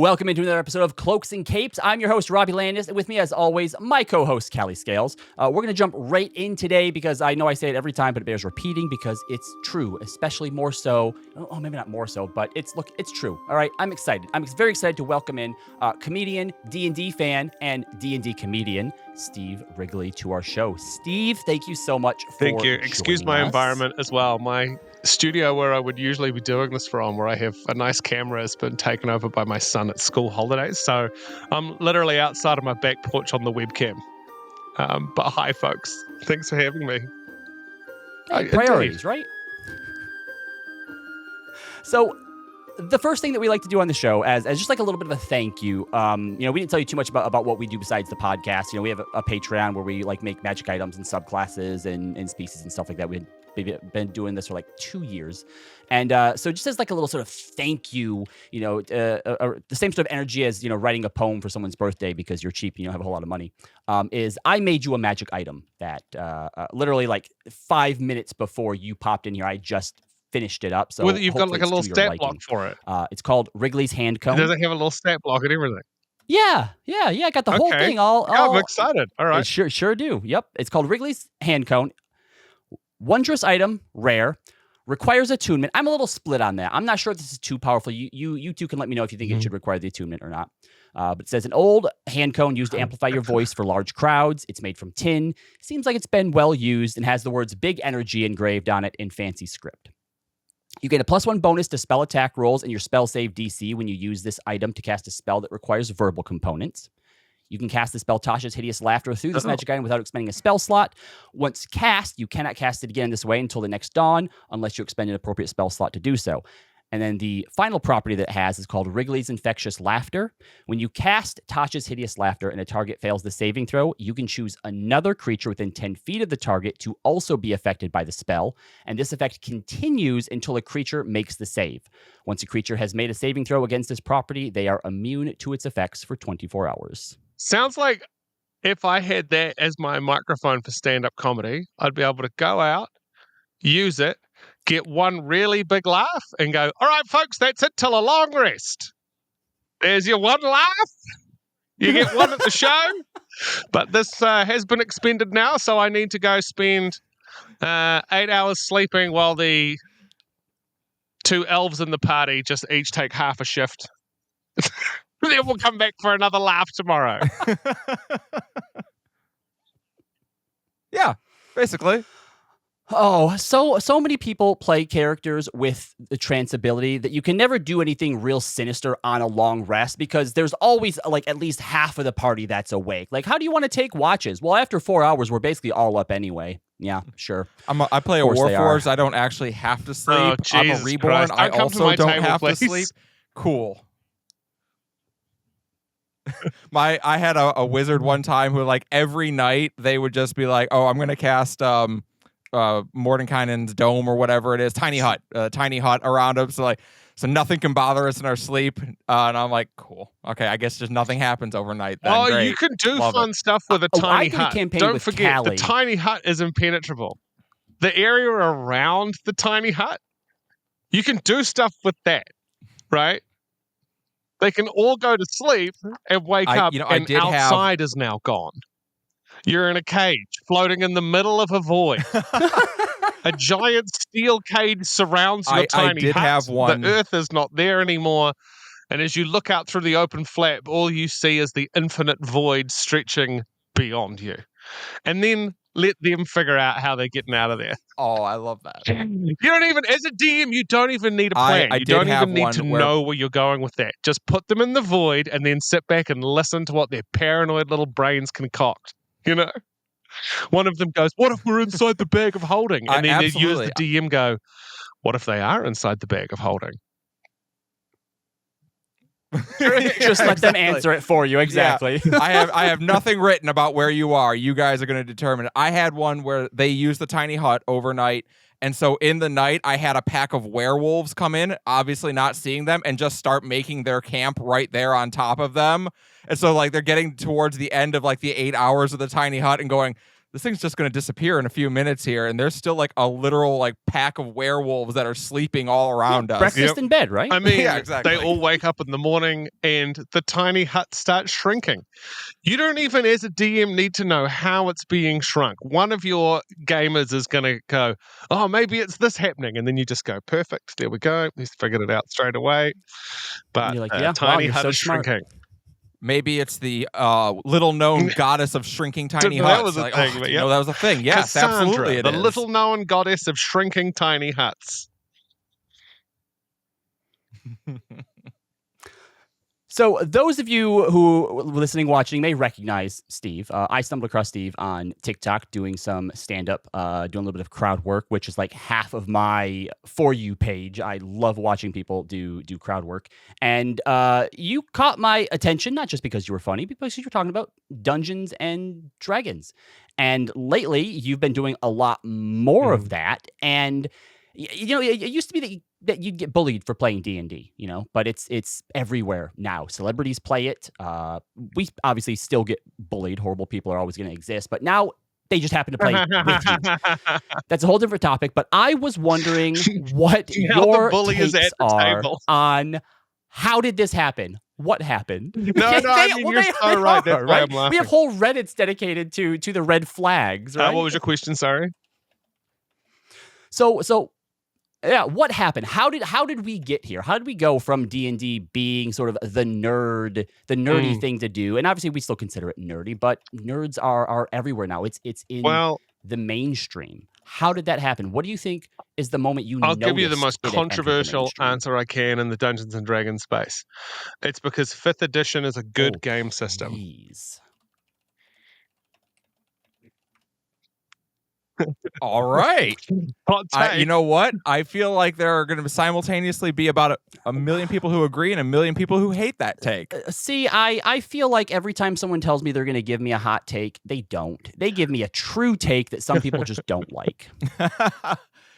Welcome into another episode of Cloaks and Capes. I'm your host, Robbie Landis, and with me, as always, my co-host, Callie Scales. We're going to jump right in today because I know I say it every time, but it bears repeating because it's true, especially more so. Oh, maybe not more so, but it's true. All right, I'm excited. I'm very excited to welcome in comedian, D&D fan, and D&D comedian, Steve Wrigley, to our show. Steve, thank you so much for Thank you. Excuse my environment as well. My studio where I would usually be doing this from, where I have a nice camera, has been taken over by my son at school holidays. So I'm literally outside of my back porch on the webcam. But hi, folks. Thanks for having me. Hey, priorities, right? So the first thing that we like to do on the show, as just like a little bit of a thank you, we didn't tell you too much about what we do besides the podcast. We have a Patreon where we like make magic items and subclasses and species and stuff like that. We've been doing this for like 2 years. And so just as like a little sort of thank you, the same sort of energy as, writing a poem for someone's birthday because you're cheap and you don't have a whole lot of money, is I made you a magic item that literally like 5 minutes before you popped in here, I just finished it up. So you've got like a little stat block for it. It's called Wrigley's Hand Cone. Does it have a little stat block and everything? Yeah. I got the whole thing. I'm excited. All right. Sure do. Yep. It's called Wrigley's Hand Cone. Wondrous item, rare, requires attunement. I'm a little split on that. I'm not sure if this is too powerful. You two can let me know if you think it should require the attunement or not. But it says an old hand cone used to amplify your voice for large crowds. It's made from tin. Seems like it's been well used and has the words big energy engraved on it in fancy script. You get a +1 bonus to spell attack rolls and your spell save DC when you use this item to cast a spell that requires verbal components. You can cast the spell Tasha's Hideous Laughter through this magic item without expending a spell slot. Once cast, you cannot cast it again this way until the next dawn, unless you expend an appropriate spell slot to do so. And then the final property that it has is called Wrigley's Infectious Laughter. When you cast Tasha's Hideous Laughter and a target fails the saving throw, you can choose another creature within 10 feet of the target to also be affected by the spell. And this effect continues until a creature makes the save. Once a creature has made a saving throw against this property, they are immune to its effects for 24 hours. Sounds like if I had that as my microphone for stand-up comedy, I'd be able to go out, use it, get one really big laugh, and go, all right, folks, that's it till a long rest. There's your one laugh. You get one at the show. But this has been expended now, so I need to go spend 8 hours sleeping while the two elves in the party just each take half a shift. Then we'll come back for another laugh tomorrow. Yeah, basically. Oh, so many people play characters with the trance ability that you can never do anything real sinister on a long rest because there's always like at least half of the party that's awake. Like, how do you want to take watches? Well, after 4 hours, we're basically all up anyway. Yeah, sure. I play a Warforged. I don't actually have to sleep. Oh, I'm a Reborn. I also don't have to sleep. Cool. I had a wizard one time who like every night they would just be like, oh, I'm going to cast Mordenkainen's Dome or whatever it is, tiny hut around him. So nothing can bother us in our sleep. And I'm like, cool. Okay, I guess just nothing happens overnight. Then. Oh, Great. you can do fun stuff with a tiny hut. Don't forget, Callie. The tiny hut is impenetrable. The area around the tiny hut, you can do stuff with that, right? They can all go to sleep and wake up, and outside is now gone. You're in a cage, floating in the middle of a void. A giant steel cage surrounds your tiny hut. Have one. The earth is not there anymore. And as you look out through the open flap, all you see is the infinite void stretching beyond you. And then let them figure out how they're getting out of there. Oh, I love that. You don't even, as a DM, you don't even need a plan. You don't even need to know where you're going with that. Just put them in the void and then sit back and listen to what their paranoid little brains concoct. One of them goes, what if we're inside the bag of holding? And then you use the DM go, what if they are inside the bag of holding? Just let them answer it for you. Exactly. Yeah. I have nothing written about where you are. You guys are going to determine it. I had one where they used the tiny hut overnight. And so in the night, I had a pack of werewolves come in, obviously not seeing them, and just start making their camp right there on top of them. And so like they're getting towards the end of like the 8 hours of the tiny hut and going, this thing's just going to disappear in a few minutes here, and there's still like a literal like pack of werewolves that are sleeping all around us. Breakfast in bed, right? I mean, Yeah, exactly. they all wake up in the morning and the tiny hut starts shrinking. You don't even, as a DM, need to know how it's being shrunk. One of your gamers is going to go, oh, maybe it's this happening. And then you just go, perfect, there we go. He's figured it out straight away. But you're like, yeah, tiny wow, hut so is smart. shrinking. Maybe it's the little-known goddess of shrinking tiny That huts. was a like, thing, oh, but you know, that was a thing. Yes, Cassandra, absolutely it the is. little-known goddess of shrinking tiny huts. So those of you who were listening, watching, may recognize Steve. I stumbled across Steve on TikTok doing some stand-up, doing a little bit of crowd work, which is like half of my For You page. I love watching people do crowd work. And you caught my attention, not just because you were funny, but because you were talking about Dungeons and Dragons. And lately, you've been doing a lot more of that. And you know, it used to be that you'd get bullied for playing D&D, you know, but it's everywhere now. Celebrities play it. We obviously still get bullied. Horrible people are always going to exist, but now they just happen to play with you. That's a whole different topic, but I was wondering what your takes are on how did this happen? What happened? No, I mean, you're so right. That's why I'm laughing. We have whole Reddits dedicated to the red flags, right? What was your question? Sorry. So yeah, what happened? How did we get here? How did we go from D&D being sort of the nerdy thing to do? And obviously we still consider it nerdy, but nerds are everywhere now. It's in the mainstream. How did that happen? What do you think is the moment I'll give you the most controversial answer I can in the Dungeons and Dragons space. It's because 5th edition is a good game system. Please. All right. You know what? I feel like there are going to simultaneously be about a million people who agree and a million people who hate that take. See, I feel like every time someone tells me they're going to give me a hot take, they don't. They give me a true take that some people just don't like.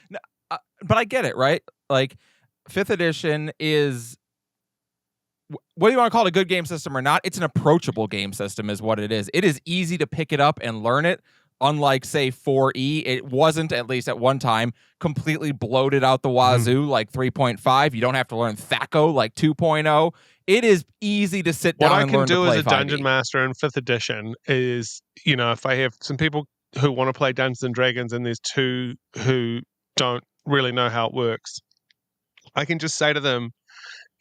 No, but I get it, right? Like 5th edition is, whether you want to call it a good game system or not, it's an approachable game system is what it is. It is easy to pick it up and learn it. Unlike, say, 4E, it wasn't, at least at one time, completely bloated out the wazoo like 3.5. You don't have to learn THACO like 2.0. It is easy to sit down and learn to play 5e. What I can do as a dungeon master in 5th edition is, you know, if I have some people who want to play Dungeons and Dragons and there's two who don't really know how it works, I can just say to them,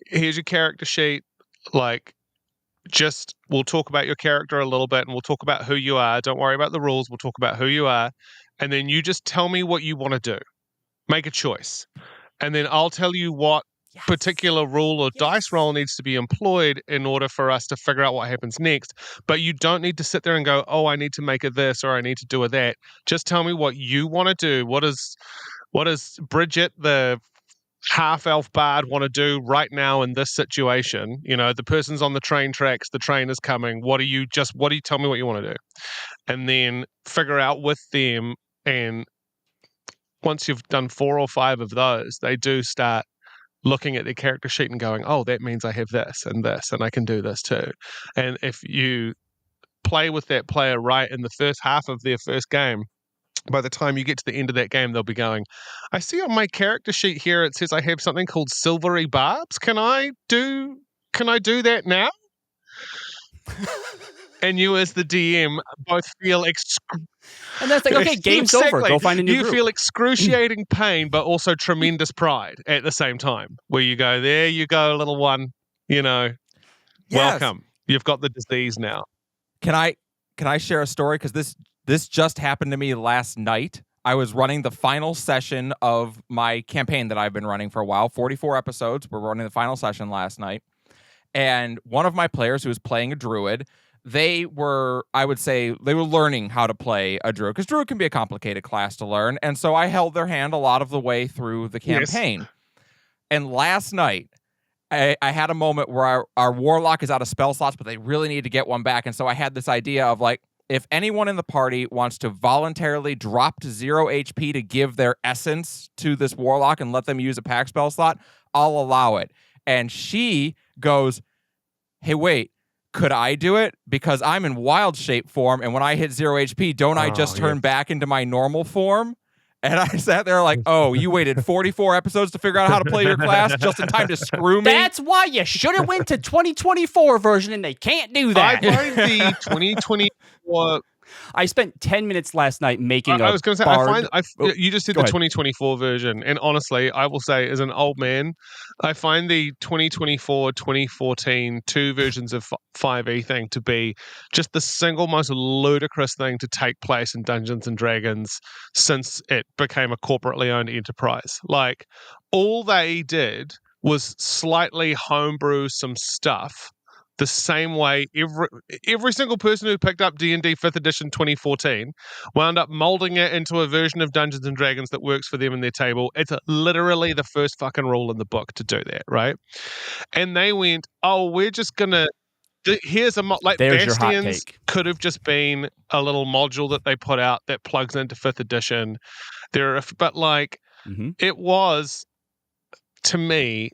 here's your character sheet, like, we'll talk about your character a little bit and we'll talk about who you are. Don't worry about the rules. We'll talk about who you are. And then you just tell me what you want to do. Make a choice. And then I'll tell you what particular rule or dice roll needs to be employed in order for us to figure out what happens next. But you don't need to sit there and go, oh, I need to make a this or I need to do a that. Just tell me what you want to do. What does Bridget, the half-elf bard, want to do right now in this situation? You know, the person's on the train tracks, the train is coming. What do you tell me what you want to do? And then figure out with them. And once you've done 4 or 5 of those, they do start looking at their character sheet and going, oh, that means I have this, and I can do this too. And if you play with that player right in the first half of their first game, by the time you get to the end of that game, they'll be going, I see on my character sheet here, it says I have something called silvery barbs. Can I do that now? And you as the DM both feel and that's like, okay, game's over. Go find a new group. You feel excruciating pain, but also tremendous pride at the same time, where you go, there you go, little one, you know, welcome. You've got the disease now. Can I share a story? Because this just happened to me last night. I was running the final session of my campaign that I've been running for a while, 44 episodes. We're running the final session last night. And one of my players who was playing a druid, they were learning how to play a druid, because druid can be a complicated class to learn. And so I held their hand a lot of the way through the campaign. Yes. And last night, I had a moment where our warlock is out of spell slots, but they really need to get one back. And so I had this idea of like, if anyone in the party wants to voluntarily drop to 0 HP to give their essence to this warlock and let them use a pack spell slot, I'll allow it. And she goes, hey, wait, could I do it? Because I'm in wild shape form, and when I hit 0 HP, don't I just turn back into my normal form? And I sat there like, oh, you waited 44 episodes to figure out how to play your class just in time to screw me? That's why you should have went to 2024 version, and they can't do that. I find the 2024. I spent 10 minutes last night making I was going to say, bard. You just did Go the ahead. 2024 version, and honestly, I will say, as an old man, I find the 2024, 2014 two versions of 5e thing to be just the single most ludicrous thing to take place in Dungeons and Dragons since it became a corporately owned enterprise. Like, all they did was slightly homebrew some stuff the same way every single person who picked up D&D 5th edition 2014 wound up molding it into a version of Dungeons and Dragons that works for them and their table. It's literally the first fucking rule in the book to do that, right? And they went, oh, we're just gonna here's a like There's your hot Bastions take. could have just been a little module that they put out that plugs into 5th edition. But like it was, to me,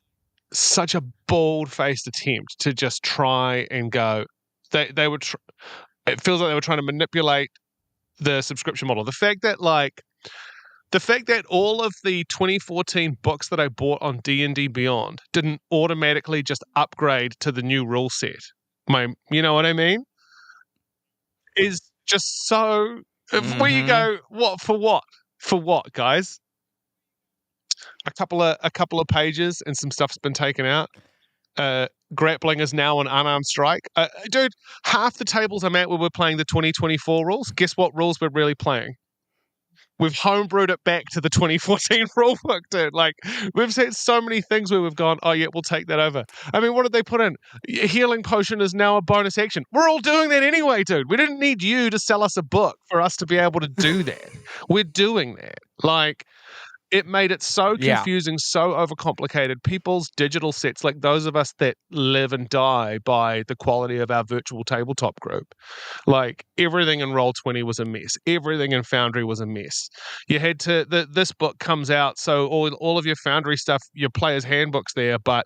such a bold-faced attempt to just try and go. They were. It feels like they were trying to manipulate the subscription model. The fact that all of the 2014 books that I bought on D&D Beyond didn't automatically just upgrade to the new rule set. You know what I mean? Is just so. Where you go, what for what, guys? A couple of pages and some stuff's been taken out. Grappling is now an unarmed strike. Dude, half the tables I'm at where we're playing the 2024 rules, guess what rules we're really playing? We've homebrewed it back to the 2014 rulebook, dude. Like, we've said so many things where we've gone, oh yeah, we'll take that over. I mean, what did they put in? Healing potion is now a bonus action. We're all doing that anyway, dude. We didn't need you to sell us a book for us to be able to do that. We're doing that. Like, it made it so confusing, so overcomplicated. People's digital sets, like those of us that live and die by the quality of our virtual tabletop group, like everything in Roll20 was a mess. Everything in Foundry was a mess. You had to, this book comes out, so all of your Foundry stuff, your player's handbook's there, but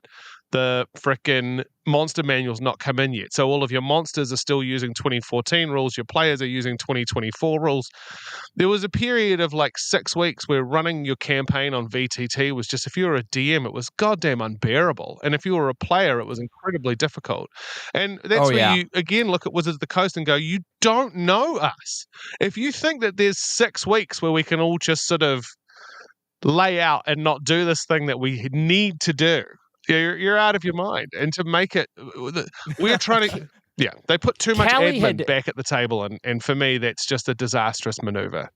the frickin' monster manual's not come in yet. So all of your monsters are still using 2014 rules. Your players are using 2024 rules. There was a period of like 6 weeks where running your campaign on VTT was just, if you were a DM, it was goddamn unbearable. And if you were a player, it was incredibly difficult. And that's you, again, look at Wizards of the Coast and go, you don't know us. If you think that there's 6 weeks where we can all just sort of lay out and not do this thing that we need to do, you're out of your mind. And to make it, we're trying to, they put too much admin back at the table. And for me, that's just a disastrous maneuver.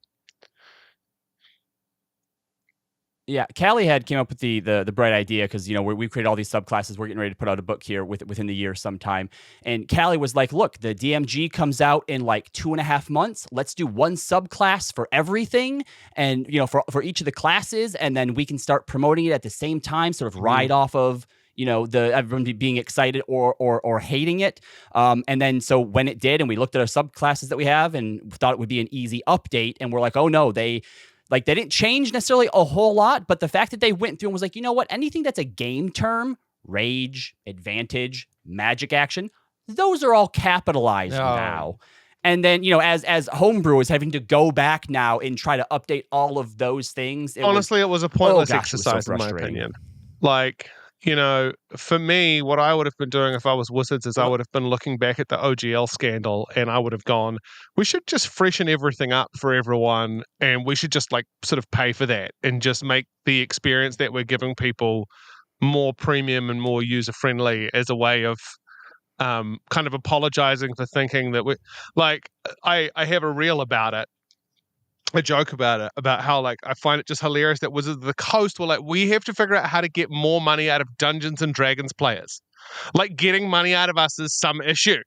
Yeah, Callie came up with the bright idea because, you know, we created all these subclasses. We're getting ready to put out a book here within the year sometime. And Callie was like, look, the DMG comes out in like 2.5 months. Let's do one subclass for everything and, you know, for each of the classes. And then we can start promoting it at the same time, sort of ride off of, you know, everyone being excited or hating it. And then so when it did, and we looked at our subclasses that we have and thought it would be an easy update. And we're like, oh no, they didn't change necessarily a whole lot, but the fact that they went through and was like, you know what, anything that's a game term, rage, advantage, magic action, those are all capitalized now. And then, you know, as homebrewers having to go back now and try to update all of those things. It was a pointless exercise, in my opinion. Like, you know, for me, what I would have been doing if I was Wizards is I would have been looking back at the OGL scandal and I would have gone, we should just freshen everything up for everyone and we should just like sort of pay for that and just make the experience that we're giving people more premium and more user-friendly as a way of kind of apologizing for thinking that we like, I have a reel about it. A joke about it, about how like I find it just hilarious that Wizards of the Coast were like, we have to figure out how to get more money out of Dungeons and Dragons players. Like getting money out of us is some issue.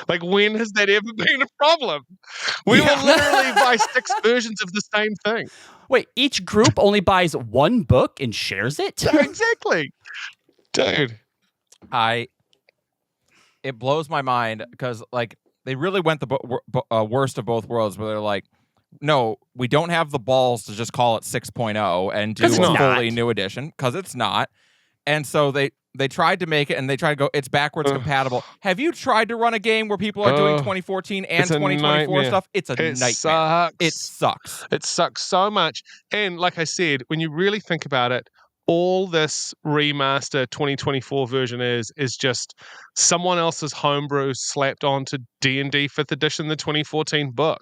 Like when has that ever been a problem? We will literally buy 6 versions of the same thing. Wait, each group only buys one book and shares it? Exactly. Dude. It blows my mind because like they really went the worst of both worlds where they're like, no, we don't have the balls to just call it 6.0 and do a fully new edition because it's not. And so They tried to make it, and they tried to go, it's backwards compatible. Have you tried to run a game where people are doing 2014 and 2024 stuff? It's a nightmare. Sucks. It sucks. It sucks so much. And like I said, when you really think about it, all this remaster 2024 version is just someone else's homebrew slapped onto D&D 5th edition, the 2014 book.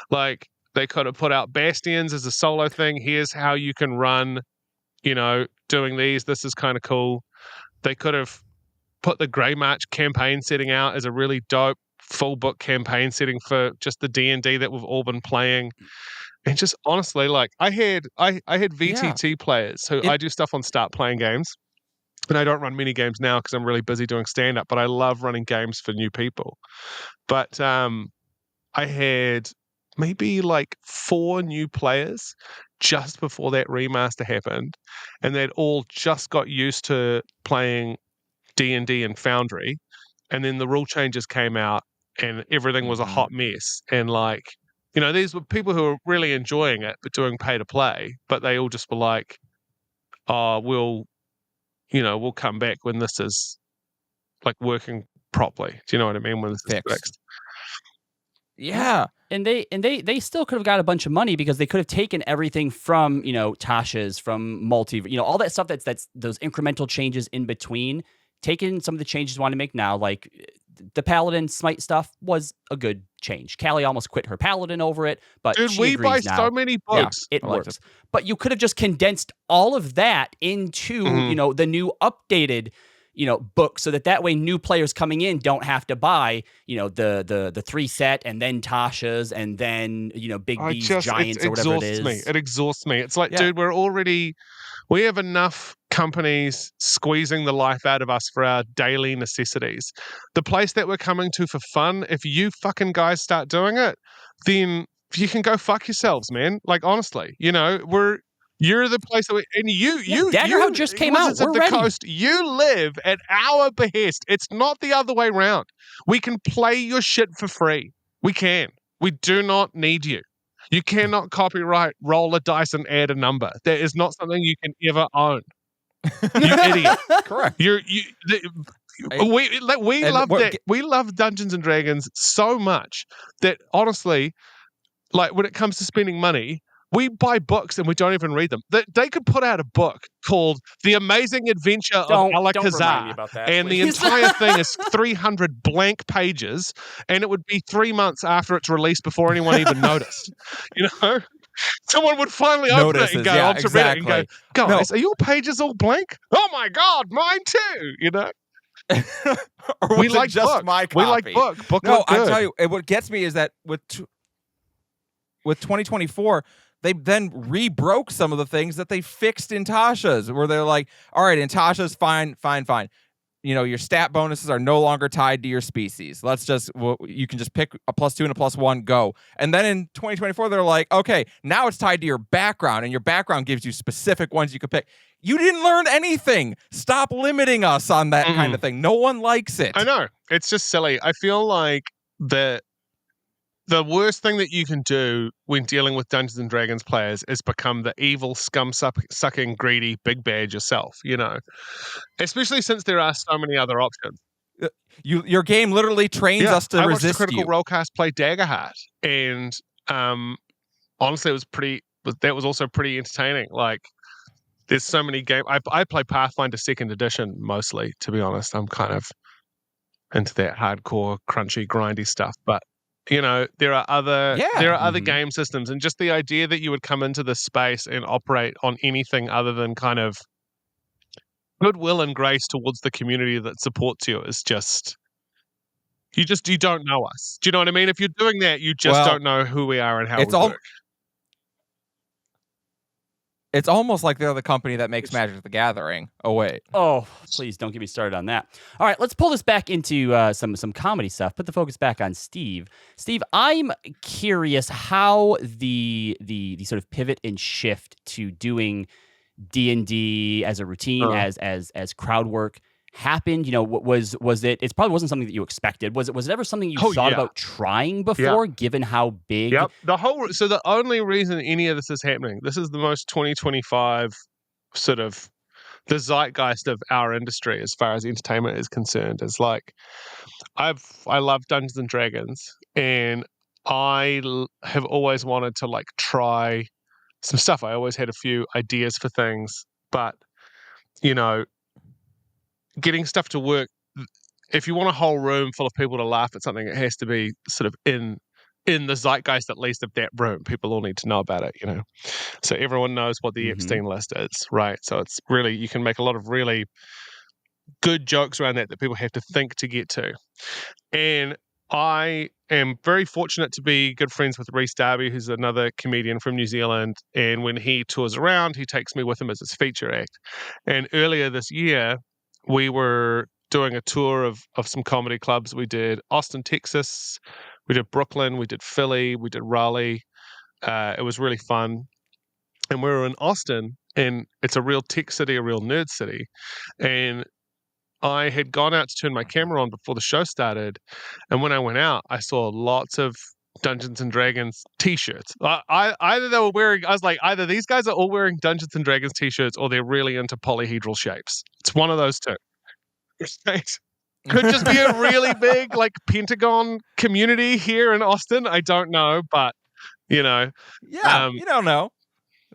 Like, they could have put out Bastions as a solo thing. Here's how you can run, doing these. This is kind of cool. They could have put the Grey March campaign setting out as a really dope full book campaign setting for just the D&D that we've all been playing. And just honestly, like I had VTT players who I do stuff on Start Playing Games, and I don't run mini games now because I'm really busy doing stand-up, but I love running games for new people. But I had maybe like 4 new players just before that remaster happened, and they'd all just got used to playing D&D and Foundry, and then the rule changes came out and everything was a hot mess. And like, these were people who were really enjoying it but doing pay to play, but they all just were like, oh, we'll come back when this is like working properly. Do you know what I mean? When this is fixed. Yeah. And they still could have got a bunch of money because they could have taken everything from, Tasha's, from multi, all that stuff that's those incremental changes in between, taken some of the changes you want to make now, like the Paladin Smite stuff was a good change. Callie almost quit her Paladin over it, but dude, she we agrees buy now. so many books. Yeah, it works. But you could have just condensed all of that into, the new updated book, so that way new players coming in don't have to buy the 3 set and then Tasha's and then Big B's Giants or whatever it is. It exhausts me. It's like, dude, we have enough companies squeezing the life out of us for our daily necessities. The place that we're coming to for fun, if you fucking guys start doing it, then you can go fuck yourselves, man. Like, honestly, you're the place that Daggerhound just came out. We're ready. Coast, you live at our behest. It's not the other way around. We can play your shit for free. We can. We do not need you. You cannot copyright, roll a dice, and add a number. That is not something you can ever own. You idiot. Correct. We love that. We love Dungeons and Dragons so much that honestly, like when it comes to spending money, we buy books and we don't even read them. They could put out a book called The Amazing Adventure of Alakazar, and the entire thing is 300 blank pages, and it would be 3 months after it's released before anyone even noticed. Someone would finally open it and go onto Reddit and go, guys, are your pages all blank? Oh my God, mine too, Or we like just book. My copy? We like book. No, I tell you, what gets me is that with 2024, they then rebroke some of the things that they fixed in Tasha's, where they're like, all right, in Tasha's, fine. Your stat bonuses are no longer tied to your species. You can just pick a +2 and a +1, go. And then in 2024, they're like, okay, now it's tied to your background, and your background gives you specific ones you can pick. You didn't learn anything. Stop limiting us on that kind of thing. No one likes it. I know. It's just silly. I feel like the worst thing that you can do when dealing with Dungeons and Dragons players is become the evil, scum-sucking, greedy big bad yourself, Especially since there are so many other options. Your game literally trains us to resist you. I watched the Critical Rolecast play Daggerheart, and honestly, that was also pretty entertaining. Like, there's so many games. I play Pathfinder 2nd Edition mostly, to be honest. I'm kind of into that hardcore, crunchy, grindy stuff, but there are other game systems, and just the idea that you would come into this space and operate on anything other than kind of goodwill and grace towards the community that supports you is just you don't know us. Do you know what I mean? If you're doing that, you just don't know who we are and how we work. It's almost like they're the company that makes Magic the Gathering. Oh, wait. Oh, please don't get me started on that. All right, let's pull this back into some comedy stuff. Put the focus back on Steve. Steve, I'm curious how the sort of pivot and shift to doing D&D as a routine, as crowd work happened. Was it? It probably wasn't something that you expected. Was it ever something you thought about trying before, given how big? Yep. The only reason any of this is happening, this is the most 2025 sort of the zeitgeist of our industry as far as entertainment is concerned. Is like I love Dungeons and Dragons, and have always wanted to like try some stuff. I always had a few ideas for things, but you know, getting stuff to work. If you want a whole room full of people to laugh at something, it has to be sort of in the zeitgeist, at least, of that room. People all need to know about it, you know. So everyone knows what the Epstein list is, right? So it's really, you can make a lot of really good jokes around that people have to think to get to. And I am very fortunate to be good friends with Rhys Darby, who's another comedian from New Zealand. And when he tours around, he takes me with him as his feature act. And earlier this year, we were doing a tour of some comedy clubs. We did Austin, Texas. We did Brooklyn. We did Philly. We did Raleigh. It was really fun. And we were in Austin, and it's a real tech city, a real nerd city. And I had gone out to turn my camera on before the show started. And when I went out, I saw lots of Dungeons and Dragons t-shirts. Either they were wearing, I was like, either these guys are all wearing Dungeons and Dragons t-shirts or they're really into polyhedral shapes. It's one of those two. Could just be a really big like Pentagon community here in Austin. I don't know, but you know, Yeah, you don't know.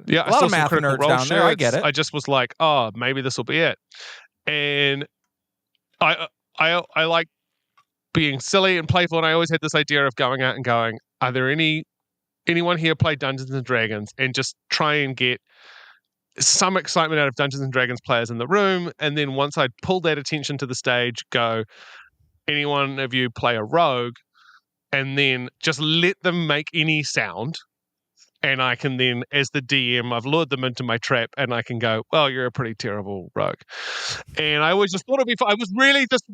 Yeah, a lot I of saw math some Critical nerds Role down there. I shirts. get it. I just was like, oh, maybe this will be it. And I like being silly and playful, and I always had this idea of going out and going, are there anyone here play Dungeons and Dragons, and just try and get some excitement out of Dungeons and Dragons players in the room. And then once I'd pulled that attention to the stage, go, anyone of you play a rogue, and then just let them make any sound. And I can then, as the DM, I've lured them into my trap, and I can go, well, you're a pretty terrible rogue. And I always just thought it'd be fun. I was really just...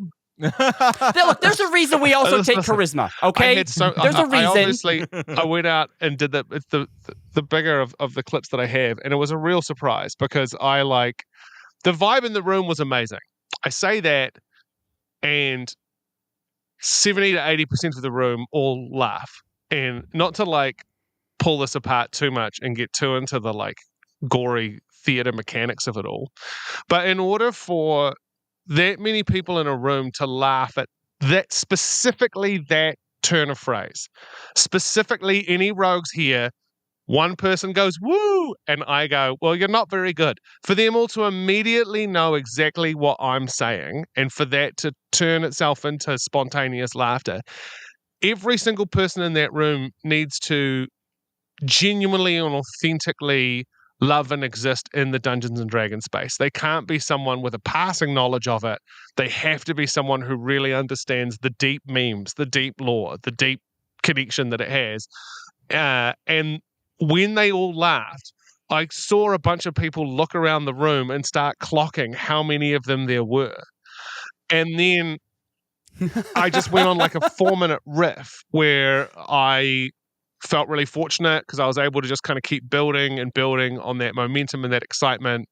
Look, there's a reason we also take charisma, okay? There's a reason. I went out and did the bigger of the clips that I have, and it was a real surprise because I like... The vibe in the room was amazing. I say that, and 70 to 80% of the room all laugh. And not to like pull this apart too much and get too into the like gory theater mechanics of it all, but in order for that many people in a room to laugh at that, specifically that turn of phrase, specifically any rogues here, one person goes, woo, and I go, well, you're not very good. For them all to immediately know exactly what I'm saying, and for that to turn itself into spontaneous laughter, every single person in that room needs to genuinely and authentically love and exist in the Dungeons and Dragons space. They can't be someone with a passing knowledge of it. They have to be someone who really understands the deep memes, the deep lore, the deep connection that it has. And when they all laughed, I saw a bunch of people look around the room and start clocking how many of them there were. And then I just went on like a 4-minute riff where I felt really fortunate because I was able to just kind of keep building and building on that momentum and that excitement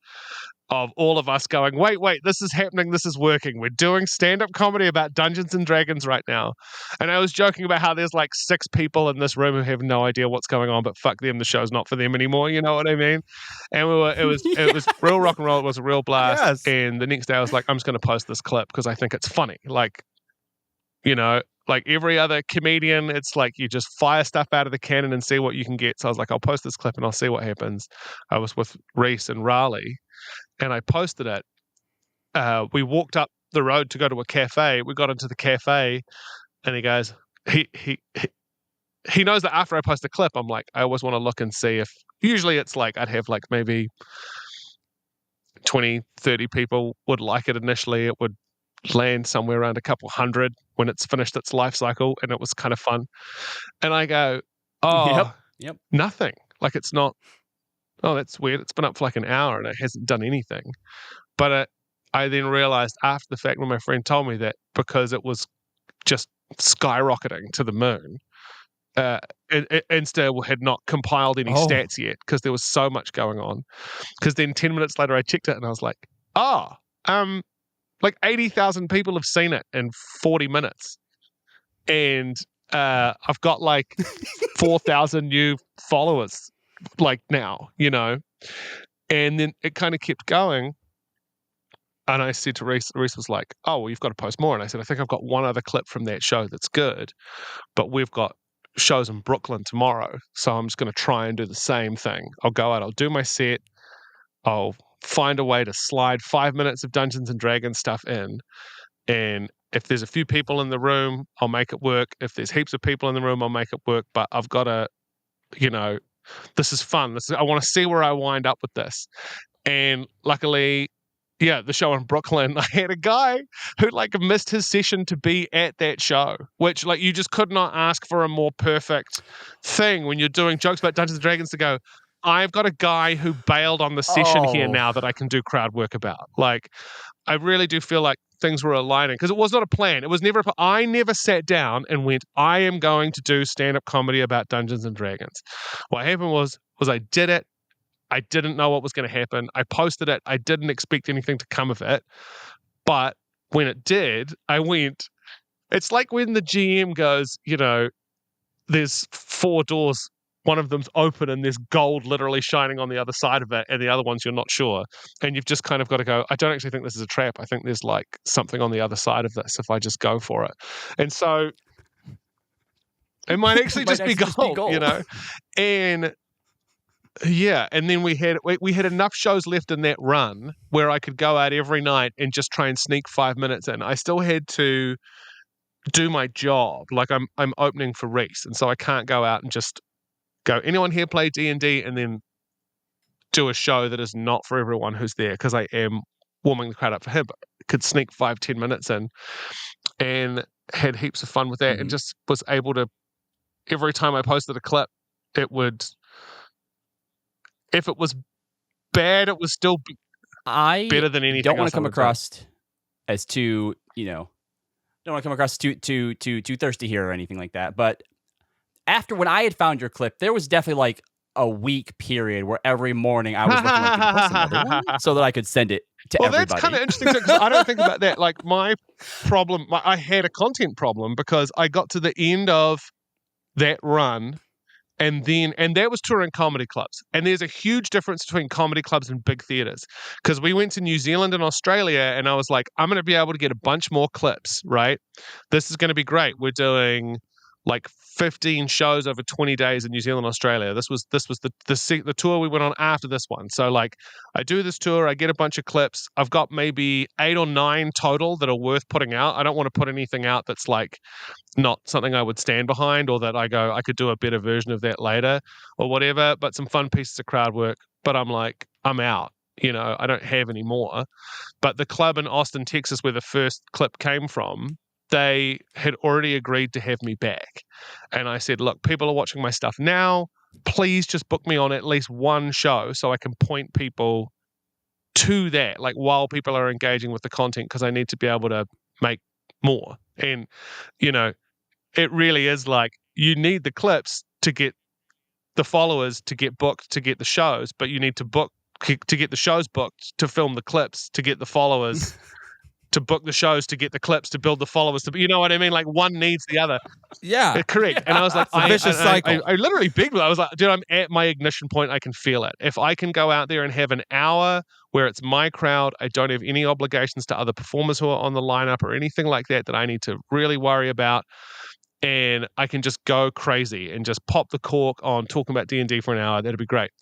of all of us going, wait, this is happening, this is working. We're doing stand-up comedy about Dungeons and Dragons right now. And I was joking about how there's like 6 people in this room who have no idea what's going on, but fuck them, the show's not for them anymore, you know what I mean? And it was real rock and roll, it was a real blast. Yes. And the next day I was like, I'm just going to post this clip because I think it's funny. Like, you know, like every other comedian, it's like you just fire stuff out of the cannon and see what you can get. So I was like, I'll post this clip and I'll see what happens. I was with Rhys and Raleigh, and I posted it. We walked up the road to go to a cafe. We got into the cafe, and he goes, he knows that after I post a clip, I'm like, I always want to look and see if, usually it's like I'd have like maybe 20, 30 people would like it initially. It would land somewhere around a couple hundred when it's finished its life cycle, and it was kind of fun. And I go, oh, yep. Nothing. Like it's not, oh, that's weird. It's been up for like an hour and it hasn't done anything. But I then realized after the fact when my friend told me that because it was just skyrocketing to the moon, Insta had not compiled any stats yet because there was so much going on. Because then 10 minutes later I checked it and I was like, like 80,000 people have seen it in 40 minutes. And I've got like 4,000 new followers like now, you know. And then it kind of kept going. And I said to Reese was like, oh, well, you've got to post more. And I said, I think I've got one other clip from that show that's good, but we've got shows in Brooklyn tomorrow. So I'm just going to try and do the same thing. I'll go out, I'll do my set, I'll find a way to slide 5 minutes of Dungeons and Dragons stuff in. And if there's a few people in the room, I'll make it work. If there's heaps of people in the room, I'll make it work. But I've got to, this is fun. I want to see where I wind up with this. And luckily, the show in Brooklyn, I had a guy who missed his session to be at that show, which you just could not ask for a more perfect thing when you're doing jokes about Dungeons and Dragons to go, I've got a guy who bailed on the session here now that I can do crowd work about. I really do feel like things were aligning because it was not a plan. It was never. I never sat down and went, I am going to do stand-up comedy about Dungeons and Dragons. What happened was I did it. I didn't know what was going to happen. I posted it. I didn't expect anything to come of it. But when it did, I went, it's like when the GM goes, there's 4 doors. One of them's open and there's gold literally shining on the other side of it, and the other ones you're not sure. And you've just kind of got to go, I don't actually think this is a trap. I think there's something on the other side of this if I just go for it. And so it might actually just be gold, And and then we had enough shows left in that run where I could go out every night and just try and sneak 5 minutes in. I still had to do my job. I'm opening for Reese, and so I can't go out and just go, anyone here play D&D, and then do a show that is not for everyone who's there, because I am warming the crowd up for him. But I could sneak 5-10 minutes in and had heaps of fun with that, and just was able to, every time I posted a clip, it would, if it was bad, it was still better than anything. Don't want to come across as too, don't want to come across too thirsty here or anything like that. But after when I had found your clip, there was definitely a week period where every morning I was looking to post another one so that I could send it to everybody. Well, that's kind of interesting because I don't think about that. My problem, I had a content problem because I got to the end of that run. And that was touring comedy clubs. And there's a huge difference between comedy clubs and big theaters. Because we went to New Zealand and Australia, and I was like, I'm going to be able to get a bunch more clips, right? This is going to be great. We're doing 15 shows over 20 days in New Zealand, Australia. This was the tour we went on after this one. So I do this tour, I get a bunch of clips. I've got maybe 8 or 9 total that are worth putting out. I don't want to put anything out that's not something I would stand behind, or that I go, I could do a better version of that later or whatever, but some fun pieces of crowd work. But I'm out, I don't have any more. But the club in Austin, Texas, where the first clip came from, they had already agreed to have me back. And I said, look, people are watching my stuff now. Please just book me on at least one show so I can point people to that, while people are engaging with the content, because I need to be able to make more. And, it really is you need the clips to get the followers, to get booked, to get the shows, but you need to get the shows booked, to film the clips, to get the followers, to book the shows, to get the clips, to build the followers. You know what I mean? One needs the other. Yeah. Correct. And I was like, it's a vicious cycle. I literally begged them. I was like, dude, I'm at my ignition point. I can feel it. If I can go out there and have an hour where it's my crowd, I don't have any obligations to other performers who are on the lineup or anything like that I need to really worry about. And I can just go crazy and just pop the cork on talking about D&D for an hour. That'd be great.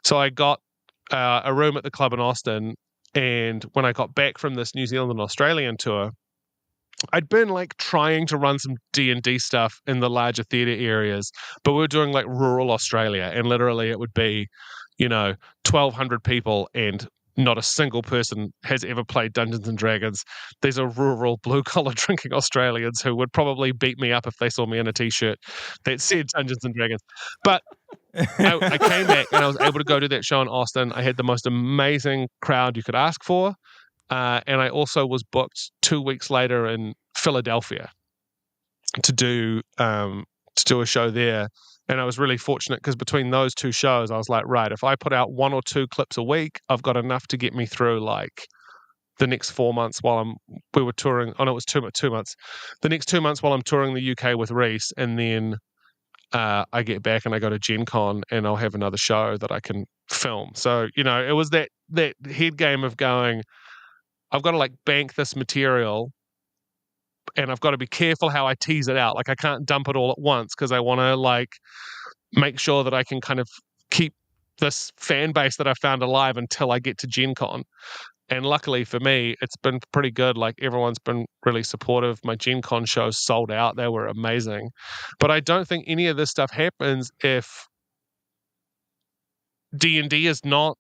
So I got a room at the club in Austin. And when I got back from this New Zealand and Australian tour, I'd been trying to run some D&D stuff in the larger theatre areas, but we were doing rural Australia, and literally it would be, 1,200 people, and not a single person has ever played Dungeons and Dragons. These are rural, blue-collar drinking Australians who would probably beat me up if they saw me in a T-shirt that said Dungeons and Dragons. But I came back and I was able to go to that show in Austin. I had the most amazing crowd you could ask for. And I also was booked 2 weeks later in Philadelphia to do a show there. And I was really fortunate because between those 2 shows, I was like, right, if I put out 1 or 2 clips a week, I've got enough to get me through the next 4 months while we were touring. Oh no, it was 2 months. The next 2 months while I'm touring the UK with Reese, and then I get back and I go to Gen Con and I'll have another show that I can film. So, it was that head game of going, I've got to like bank this material, and I've got to be careful how I tease it out. Like I can't dump it all at once because I want to like make sure that I can kind of keep this fan base that I found alive until I get to Gen Con. And luckily for me, it's been pretty good. Like everyone's been really supportive. My Gen Con shows sold out. They were amazing. But I don't think any of this stuff happens if D&D is not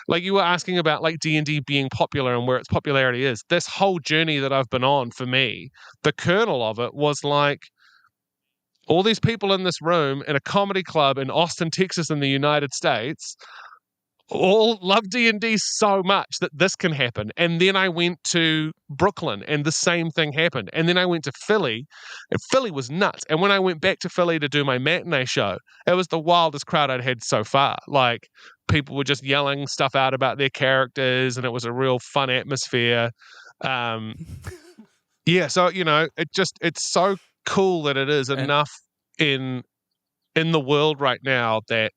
like you were asking about like D&D being popular and where its popularity is. This whole journey that I've been on, for me, the kernel of it was like all these people in this room in a comedy club in Austin, Texas in the United States all love D&D so much that this can happen. And then I went to Brooklyn and the same thing happened. And then I went to Philly and Philly was nuts. And when I went back to Philly to do my matinee show, it was the wildest crowd I'd had so far. Like people were just yelling stuff out about their characters and it was a real fun atmosphere. Yeah, so it's so cool that it is enough in the world right now that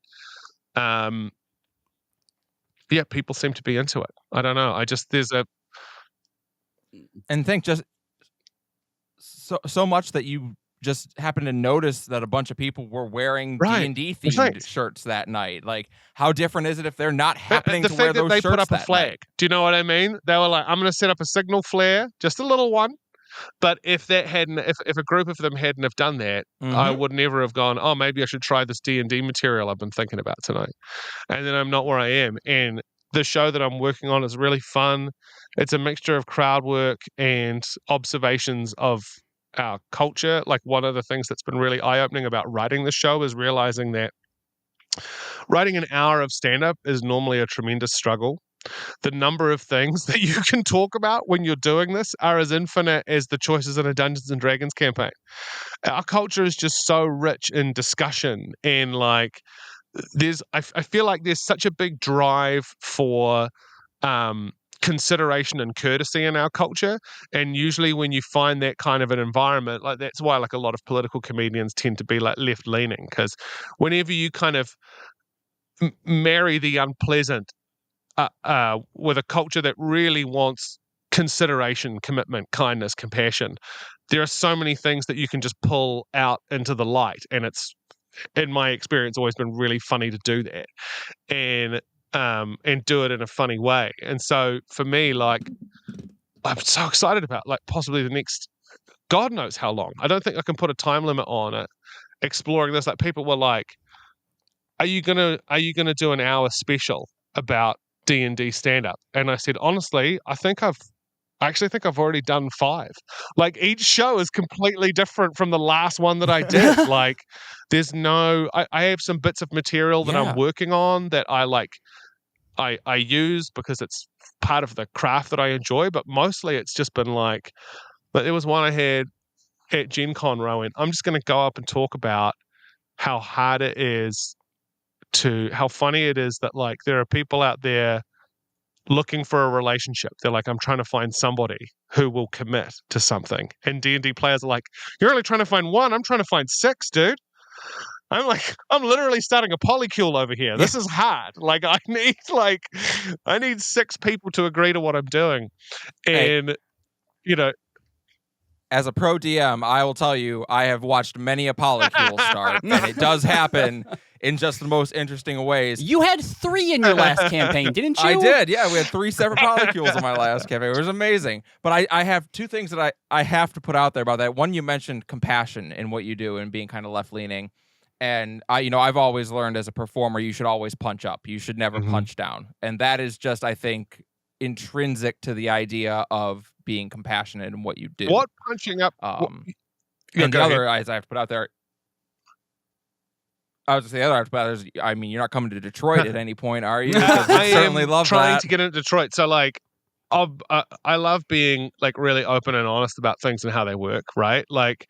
people seem to be into it. I don't know. And think just so much that you just happen to notice that a bunch of people were wearing D&D themed shirts that night. Like, how different is it if they're not happening to wear those shirts? The fact that they put up a flag. Night? Do you know what I mean? They were like, "I'm going to set up a signal flare, just a little one." But if a group of them hadn't have done that, I would never have gone, "Oh, maybe I should try this D&D material I've been thinking about tonight." And then I'm not where I am. And the show that I'm working on is really fun. It's a mixture of crowd work and observations of our culture. Like one of the things that's been really eye-opening about writing the show is realizing that writing an hour of stand-up is normally a tremendous struggle. The number of things that you can talk about when you're doing this are as infinite as the choices in a Dungeons and Dragons campaign. Our culture is just so rich in discussion and like I feel like there's such a big drive for consideration and courtesy in our culture, and usually when you find that kind of an environment, like that's why like a lot of political comedians tend to be like left leaning, because whenever you kind of marry the unpleasant with a culture that really wants consideration, commitment, kindness, compassion, there are so many things that you can just pull out into the light, and it's, in my experience, always been really funny to do that and do it in a funny way. And so for me, like, I'm so excited about like possibly the next God knows how long. I don't think I can put a time limit on it. Exploring this, like people were like, are you gonna do an hour special about D&D stand-up? And I said, honestly, I actually think I've already done 5. Like each show is completely different from the last one that I did. Like there's I have some bits of material that I'm working on that I use because it's part of the craft that I enjoy, but mostly it's just been like, but there was one I had at Gen Con where I went, I'm just going to go up and talk about how hard it is how funny it is that like there are people out there looking for a relationship. They're like, I'm trying to find somebody who will commit to something. And D&D players are like, you're only trying to find one. I'm trying to find 6, dude. I'm literally starting a polycule over here. This is hard. Like I need 6 people to agree to what I'm doing. And as a pro DM, I will tell you, I have watched many a polycule start, and it does happen in just the most interesting ways. You had 3 in your last campaign, didn't you? I did, yeah. We had 3 separate polycules in my last campaign. It was amazing. But I have 2 things that I have to put out there about that. One, you mentioned compassion in what you do and being kind of left-leaning. And I've always learned as a performer, you should always punch up. You should never punch down. And that is just, I think, intrinsic to the idea of being compassionate in what you do. What punching up? And the other eyes I have to put out there. I was going to say the other I have to put out there is, I mean, you're not coming to Detroit at any point, are you? I certainly love trying to get into Detroit. So like, I love being like really open and honest about things and how they work, right? Like,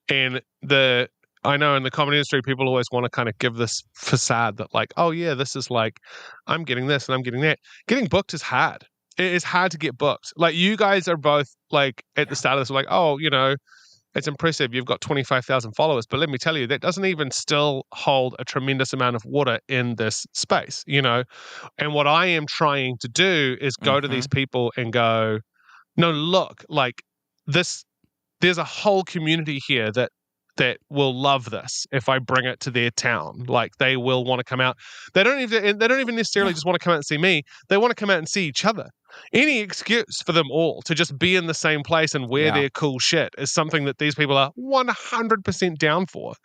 I know in the comedy industry, people always want to kind of give this facade that like, oh yeah, this is like, I'm getting this and I'm getting that. Getting booked is hard. It is hard to get booked. Like you guys are both like at the start of this, like, oh, it's impressive. You've got 25,000 followers, but let me tell you, that doesn't even still hold a tremendous amount of water in this space, you know? And what I am trying to do is go to these people and go, no, look, like this, there's a whole community here that will love this if I bring it to their town. Like they will want to come out. They don't even necessarily just want to come out and see me. They want to come out and see each other. Any excuse for them all to just be in the same place and wear their cool shit is something that these people are 100% down for.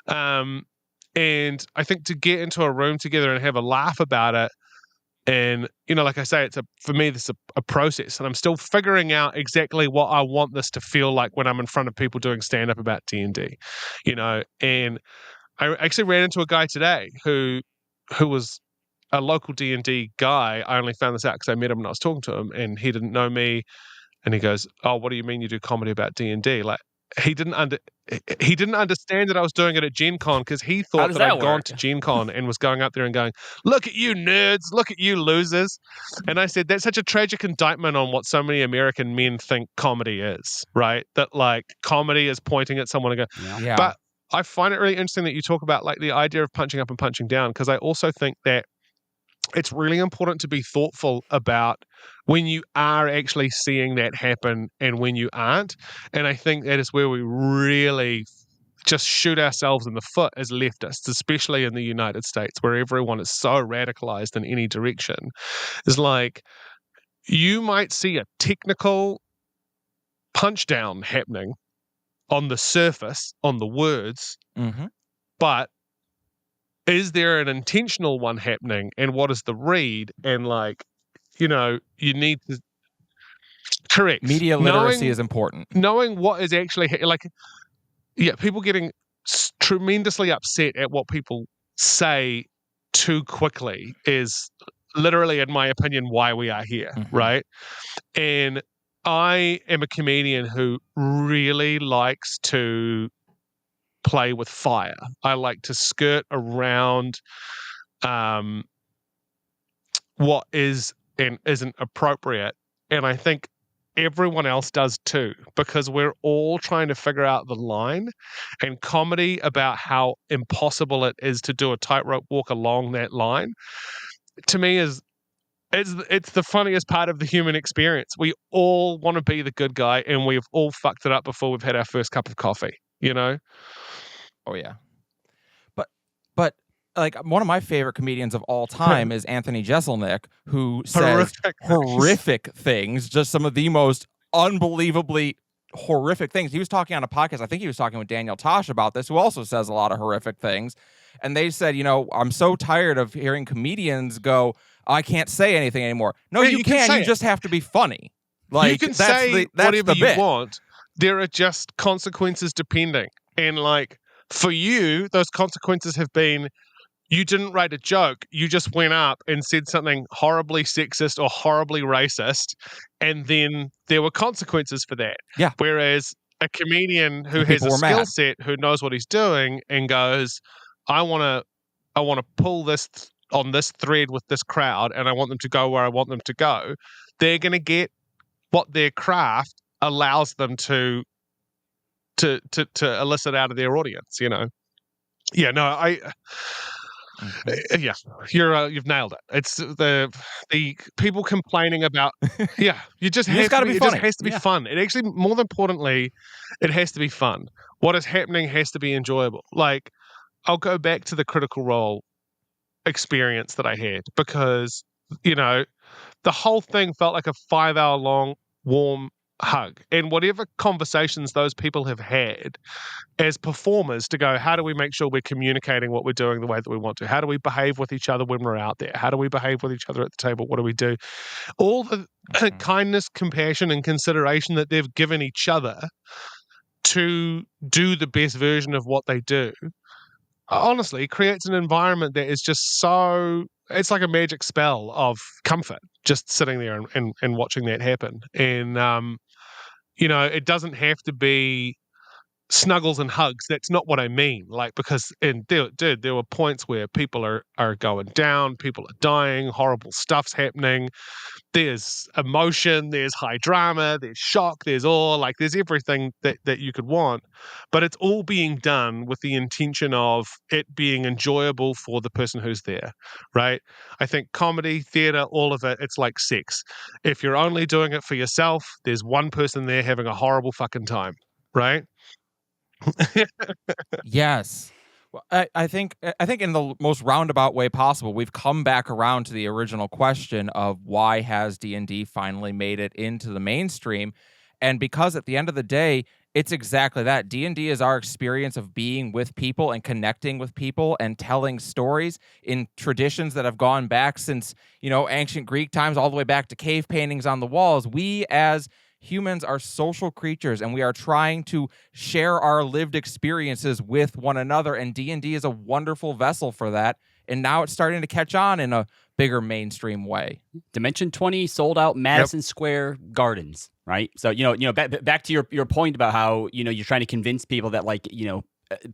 And I think to get into a room together and have a laugh about it, and, you know, like I say, for me, this is a process, and I'm still figuring out exactly what I want this to feel like when I'm in front of people doing stand-up about D&D, you know. And I actually ran into a guy today who was a local D&D guy. I only found this out because I met him and I was talking to him, and he didn't know me. And he goes, "Oh, what do you mean you do comedy about D&D?" Like, he didn't understand that I was doing it at Gen Con because he thought that I'd gone to Gen Con and was going up there and going, "Look at you nerds, look at you losers." And I said, that's such a tragic indictment on what so many American men think comedy is, right? That like comedy is pointing at someone and go, Yeah. But I find it really interesting that you talk about like the idea of punching up and punching down, because I also think that it's really important to be thoughtful about when you are actually seeing that happen and when you aren't. And I think that is where we really just shoot ourselves in the foot as leftists, especially in the United States, where everyone is so radicalized in any direction. Is like you might see a technical punch down happening on the surface, on the words, but is there an intentional one happening, and what is the read? And like, you know, you need to correct. Media literacy is important. Knowing what is actually like, people getting tremendously upset at what people say too quickly is literally, in my opinion, why we are here, right? And I am a comedian who really likes to play with fire. I like to skirt around what is and isn't appropriate. And I think everyone else does too, because we're all trying to figure out the line. And comedy about how impossible it is to do a tightrope walk along that line, to me, it's the funniest part of the human experience. We all want to be the good guy, and we've all fucked it up before we've had our first cup of coffee, you know? Oh yeah. But like one of my favorite comedians of all time is Anthony Jeselnik, who says horrific things, just some of the most unbelievably horrific things. He was talking on a podcast, I think he was talking with Daniel Tosh about this, who also says a lot of horrific things. And they said, you know, I'm so tired of hearing comedians go, I can't say anything anymore. No, you can. You just have to be funny. Like, you can say whatever you want. There are just consequences depending. And like, for you, those consequences have been, you didn't write a joke. You just went up and said something horribly sexist or horribly racist, and then there were consequences for that. Yeah. Whereas a comedian who has a skill set, who knows what he's doing, and goes, I want to pull this on this thread with this crowd, and I want them to go where I want them to go. They're going to get what their craft allows them to elicit out of their audience, you know. Yeah, no, you've nailed it. It's the people complaining about. Yeah, you just got to be funny. It just has to be fun. It actually, more importantly, it has to be fun. What is happening has to be enjoyable. Like, I'll go back to the Critical Role experience that I had, because, you know, the whole thing felt like a 5-hour long warm hug, and whatever conversations those people have had as performers to go, how do we make sure we're communicating what we're doing the way that we want to? How do we behave with each other when we're out there? How do we behave with each other at the table? What do we do? All the kindness, compassion, and consideration that they've given each other to do the best version of what they do, honestly, creates an environment that is just so, it's like a magic spell of comfort, just sitting there and watching that happen. And, you know, it doesn't have to be snuggles and hugs. That's not what I mean. Like, because there were points where people are going down, people are dying, horrible stuff's happening. There's emotion, there's high drama, there's shock, there's awe, like there's everything that you could want. But it's all being done with the intention of it being enjoyable for the person who's there, right? I think comedy, theater, all of it, it's like sex. If you're only doing it for yourself, there's one person there having a horrible fucking time, right? Yes. Well, I think in the most roundabout way possible, we've come back around to the original question of why has D&D finally made it into the mainstream? And because at the end of the day, it's exactly that. D&D is our experience of being with people and connecting with people and telling stories in traditions that have gone back since, ancient Greek times all the way back to cave paintings on the walls. We as humans are social creatures, and we are trying to share our lived experiences with one another, and D&D is a wonderful vessel for that, and now it's starting to catch on in a bigger mainstream way. Dimension 20 sold out Madison Square Gardens, right? So, back to your point about how, you're trying to convince people that, like,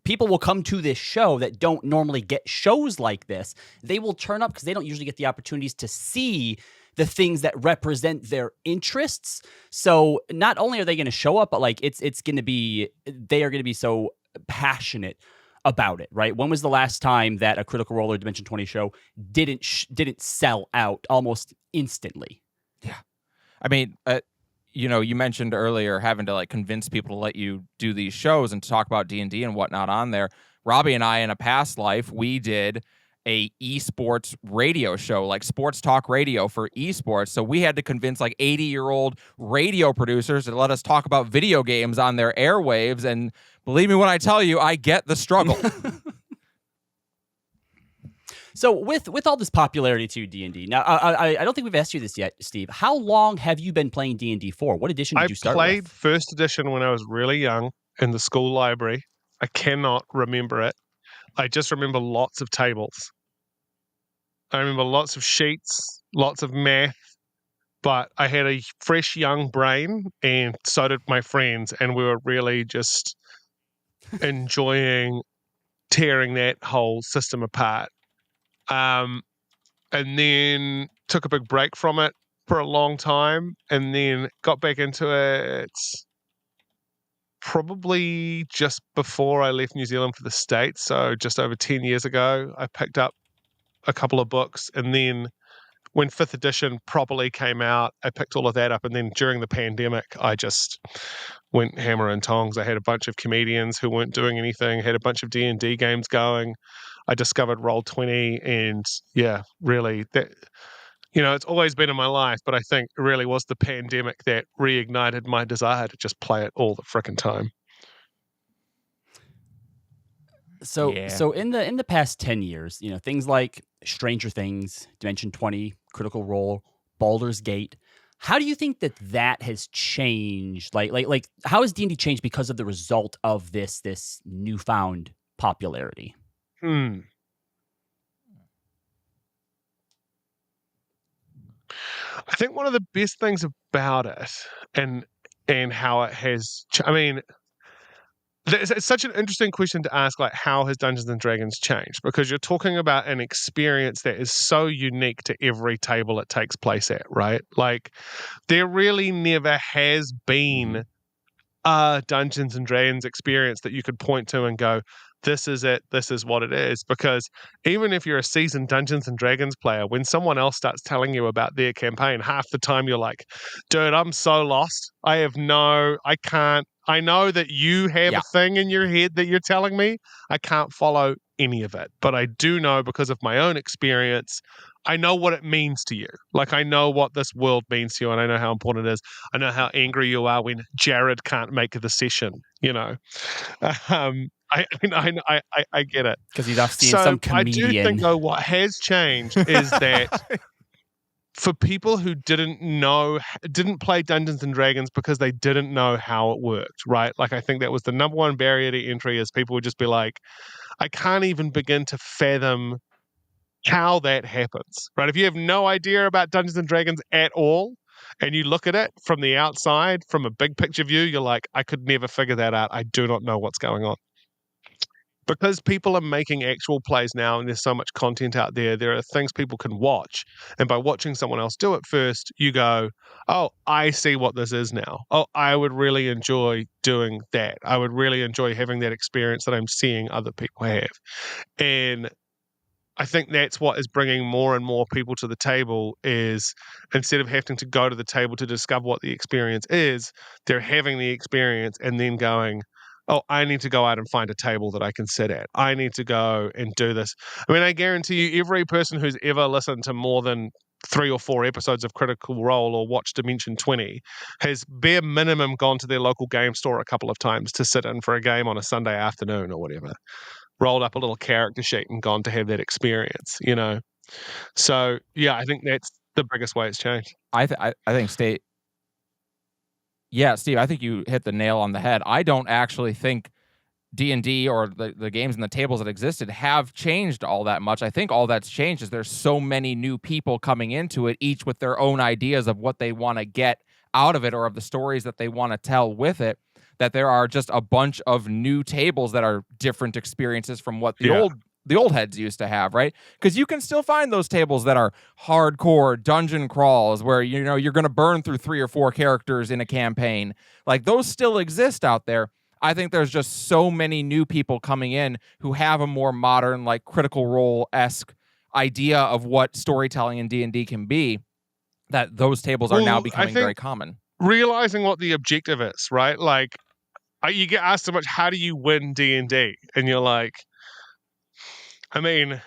people will come to this show that don't normally get shows like this. They will turn up because they don't usually get the opportunities to see the things that represent their interests. So not only are they going to show up, but like they are going to be so passionate about it, right? When was the last time that a Critical Role or Dimension 20 show didn't sell out almost instantly? Yeah. I mean, you mentioned earlier having to like convince people to let you do these shows and talk about D&D and whatnot on there. Robbie and I, in a past life, we did a esports radio show, like sports talk radio for esports. So we had to convince like 80-year-old radio producers to let us talk about video games on their airwaves. And believe me when I tell you, I get the struggle. So with all this popularity to D&D, now I don't think we've asked you this yet, Steve. How long have you been playing D&D for? What edition did you start with? I played first edition when I was really young in the school library. I cannot remember it. I just remember lots of tables. I remember lots of sheets, lots of math, but I had a fresh young brain, and so did my friends, and we were really just enjoying tearing that whole system apart. And then took a big break from it for a long time, and then got back into it probably just before I left New Zealand for the States. So just over 10 years ago, I picked up a couple of books, and then when 5th edition properly came out, I picked all of that up, and then during the pandemic, I just went hammer and tongs. I had a bunch of comedians who weren't doing anything, had a bunch of D&D games going. I discovered Roll20, and yeah, really, that it's always been in my life, but I think it really was the pandemic that reignited my desire to just play it all the frickin' time. So in the past 10 years, things like Stranger Things, Dimension 20, Critical Role, Baldur's Gate, how do you think that has changed? Like how has D&D changed because of the result of this newfound popularity? I think one of the best things about it and how it has it's such an interesting question to ask, like, how has Dungeons & Dragons changed? Because you're talking about an experience that is so unique to every table it takes place at, right? Like, there really never has been a Dungeons & Dragons experience that you could point to and go, this is it, this is what it is. Because even if you're a seasoned Dungeons & Dragons player, when someone else starts telling you about their campaign, half the time you're like, dude, I'm so lost. I can't. I know that you have a thing in your head that you're telling me. I can't follow any of it. But I do know, because of my own experience, I know what it means to you. Like, I know what this world means to you, and I know how important it is. I know how angry you are when Jared can't make the session, I get it. Because he's off seeing some comedian. I do think, though, what has changed is that for people who didn't play Dungeons & Dragons because they didn't know how it worked, right? Like, I think that was the number one barrier to entry, is people would just be like, I can't even begin to fathom how that happens, right? If you have no idea about Dungeons & Dragons at all, and you look at it from the outside, from a big picture view, you're like, I could never figure that out. I do not know what's going on. Because people are making actual plays now and there's so much content out there, there are things people can watch. And by watching someone else do it first, you go, oh, I see what this is now. Oh, I would really enjoy doing that. I would really enjoy having that experience that I'm seeing other people have. And I think that's what is bringing more and more people to the table is instead of having to go to the table to discover what the experience is, they're having the experience and then going, oh, I need to go out and find a table that I can sit at. I need to go and do this. I mean, I guarantee you every person who's ever listened to more than 3 or 4 episodes of Critical Role or watched Dimension 20 has bare minimum gone to their local game store a couple of times to sit in for a game on a Sunday afternoon or whatever. Rolled up a little character sheet and gone to have that experience, you know? So, yeah, I think that's the biggest way it's changed. I think Steve, I think you hit the nail on the head. I don't actually think D&D or the games and the tables that existed have changed all that much. I think all that's changed is there's so many new people coming into it, each with their own ideas of what they want to get out of it or of the stories that they want to tell with it, that there are just a bunch of new tables that are different experiences from what the old heads used to have, right? Because you can still find those tables that are hardcore dungeon crawls where you're going to burn through 3 or 4 characters in a campaign. Like those still exist out there. I think there's just so many new people coming in who have a more modern, like Critical Role-esque idea of what storytelling in D&D can be, that those tables are now becoming very common. Realizing what the objective is, right? Like, you get asked so much, how do you win D&D? And you're like, I mean,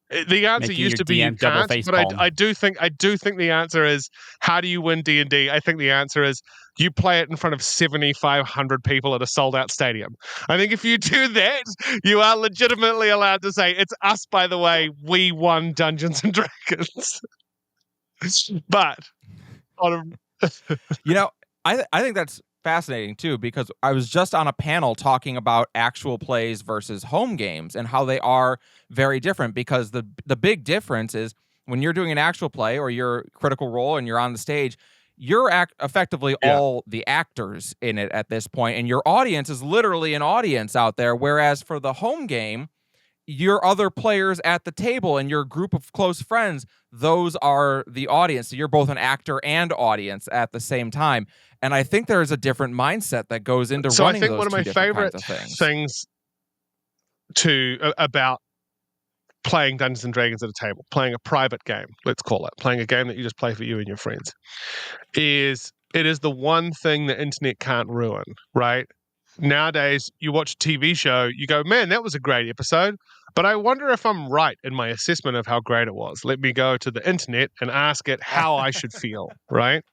the answer Making used your to be DM you double can't, face but palm. I do think the answer is, how do you win D&D? I think the answer is you play it in front of 7,500 people at a sold-out stadium. I think if you do that, you are legitimately allowed to say, it's us, by the way, we won Dungeons and Dragons. But I think that's fascinating too, because I was just on a panel talking about actual plays versus home games and how they are very different, because the big difference is when you're doing an actual play or your Critical Role and you're on the stage, you're effectively all the actors in it at this point, and your audience is literally an audience out there, whereas for the home game, your other players at the table and your group of close friends, those are the audience. So you're both an actor and audience at the same time. And I think there's a different mindset that goes into running those two different kinds of things. So I think one of my favorite things about playing Dungeons and Dragons at a table, playing a private game, let's call it, playing a game that you just play for you and your friends, is it is the one thing the internet can't ruin, right? Nowadays, you watch a TV show, you go, man, that was a great episode, but I wonder if I'm right in my assessment of how great it was. Let me go to the internet and ask it how I should feel, right?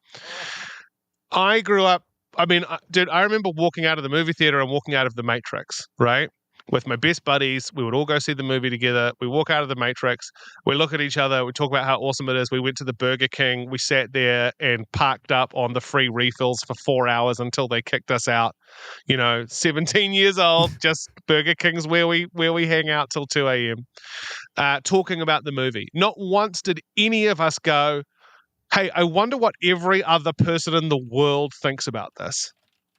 I grew up, I remember walking out of the movie theater and walking out of The Matrix, right? With my best buddies, we would all go see the movie together. We walk out of The Matrix, we look at each other, we talk about how awesome it is. We went to the Burger King, we sat there and parked up on the free refills for 4 hours until they kicked us out. 17 years old, just Burger King's where we hang out till 2 a.m. Talking about the movie. Not once did any of us go, hey, I wonder what every other person in the world thinks about this.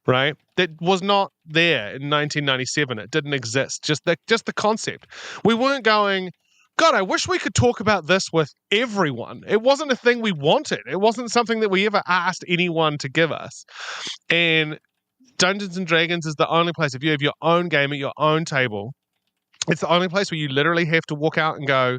Right? That was not there in 1997. It didn't exist. Just the concept. We weren't going, God, I wish we could talk about this with everyone. It wasn't a thing we wanted. It wasn't something that we ever asked anyone to give us. And Dungeons and Dragons is the only place, if you have your own game at your own table, it's the only place where you literally have to walk out and go,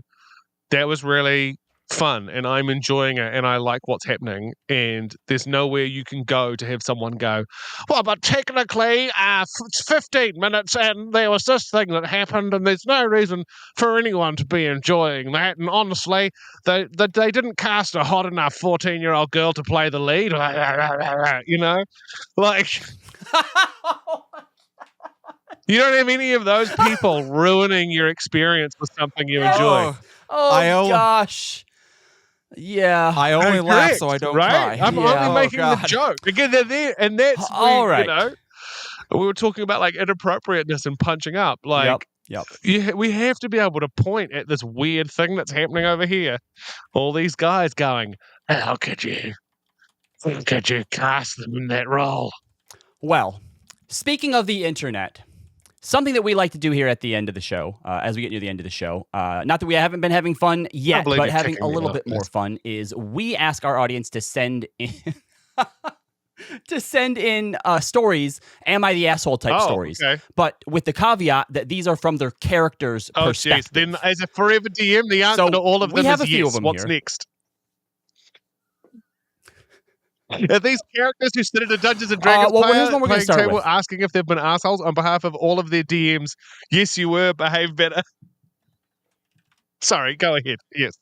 that was really fun and I'm enjoying it and I like what's happening, and there's nowhere you can go to have someone go, well, but technically it's 15 minutes and there was this thing that happened and there's no reason for anyone to be enjoying that, and honestly they didn't cast a hot enough 14-year-old girl to play the lead. Like you don't have any of those people ruining your experience with something you enjoy. Gosh. Yeah. I only laugh so I don't cry. I'm only making the joke. Again, they're there, and that's all right. We were talking about like inappropriateness and punching up. Like, yep. We have to be able to point at this weird thing that's happening over here. All these guys going, how could you? Could you cast them in that role? Well, speaking of the internet, something that we like to do here at the end of the show, as we get near the end of the show, not that we haven't been having fun yet, believe but you're having kicking a me little out, bit more yes. fun, is we ask our audience to send in to send in stories, am I the asshole type stories, Okay. but with the caveat that these are from their character's Oh, perspective. jeez. Then, as a forever DM, the answer So to all of we them have is a few yes. of them What's here. next? Are these characters who sit at a Dungeons and Dragons well, here's one we're gonna playing start table with. asking if they've been assholes on behalf of all of their DMs? Yes, you were. Behave better. Sorry, go ahead. Yes.